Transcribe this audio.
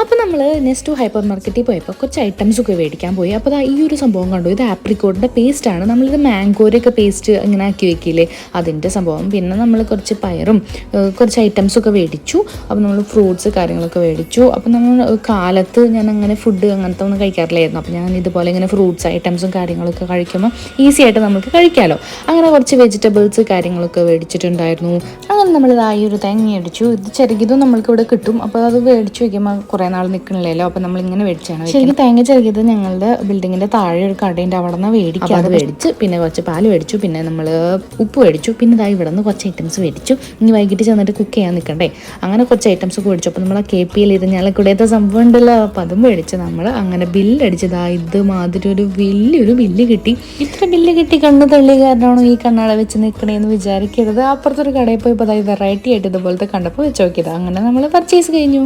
അപ്പോൾ നമ്മൾ next hyper മാർക്കറ്റിൽ പോയപ്പോൾ കുറച്ച് ഐറ്റംസ് ഒക്കെ മേടിക്കാൻ പോയി. അപ്പോൾ ഈ ഒരു സംഭവം കണ്ടു. ഇത് ആപ്രിക്കോട്ടിൻ്റെ പേസ്റ്റാണ്. നമ്മളിത് മാംഗോരൊക്കെ പേസ്റ്റ് ഇങ്ങനെ ആക്കി വെക്കില്ലേ, അതിൻ്റെ സംഭവം. പിന്നെ നമ്മൾ കുറച്ച് പയറും കുറച്ച് ഐറ്റംസൊക്കെ മേടിച്ചു. അപ്പോൾ നമ്മൾ ഫ്രൂട്ട്സ് കാര്യങ്ങളൊക്കെ മേടിച്ചു. അപ്പോൾ നമ്മൾ കാലത്ത് ഞാൻ അങ്ങനെ ഫുഡ് അങ്ങനത്തെ ഒന്നും കഴിക്കാറില്ലായിരുന്നു. അപ്പോൾ ഞാൻ ഇതുപോലെ ഇങ്ങനെ ഫ്രൂട്ട്സ് ഐറ്റംസും കാര്യങ്ങളൊക്കെ കഴിക്കുമ്പോൾ ഈസി ആയിട്ട് നമുക്ക് കഴിക്കാമല്ലോ. അങ്ങനെ കുറച്ച് വെജിറ്റബിൾസ് കാര്യങ്ങളൊക്കെ മേടിച്ചിട്ടുണ്ടായിരുന്നു. അങ്ങനെ നമ്മളിതായി ഒരു തേങ്ങ മേടിച്ചു. ഇത് ചെറുകിതും നമ്മൾക്ക് ഇവിടെ കിട്ടും. അപ്പോൾ അത് മേടിച്ച് വയ്ക്കുമ്പോൾ കുറേ നാൾ നിൽക്കണില്ലല്ലോ. അപ്പോൾ നമ്മളിങ്ങനെ മേടിച്ചാണ്. ശരിക്കും തേങ്ങ ചെറുകിയത് ഞങ്ങളുടെ ബിൽഡിങ്ങിൻ്റെ താഴെ ഒരു കടേൻ്റെ അവിടെ നിന്ന് മേടിക്കും. അത് മേടിച്ച് പിന്നെ കുറച്ച് പാല് മേടിച്ചു. പിന്നെ നമ്മൾ ഉപ്പ് മേടിച്ചു. പിന്നെ ഇതായി ഇവിടെ നിന്ന് കുറച്ച് ഐറ്റംസ് മേടിച്ചു. ഇനി വൈകിട്ട് ചെന്നിട്ട് കുക്ക് ചെയ്യാൻ നിൽക്കണ്ടേ, അങ്ങനെ കുറച്ച് ഐറ്റംസ് ഒക്കെ മേടിച്ചു. അപ്പോൾ നമ്മൾ ആ KPL ഇരിഞ്ഞാലക്കൂടെയത്തെ സംഭവം ഉണ്ടല്ലോ, അപ്പോൾ അതും മേടിച്ച് നമ്മൾ അങ്ങനെ ബില്ലടിച്ചതാ. ഇതുമാതിരി ഒരു വലിയൊരു ബില്ല് കിട്ടി. ഇത്ര ബില്ല് കിട്ടി കണ്ണ് തള്ളി കാരണമാണോ ഈ കണ്ണട വെച്ച് നിൽക്കണേന്ന് വിചാരിക്കരുത്. അപ്പുറത്തൊരു കടയിൽ പോയി ഇപ്പോൾ അതായത് വെറൈറ്റി ആയിട്ട് ഇതുപോലത്തെ കണ്ടപ്പോൾ വെച്ച് നോക്കിയതാണ്. അങ്ങനെ നമ്മൾ പർച്ചേസ് കഴിഞ്ഞു.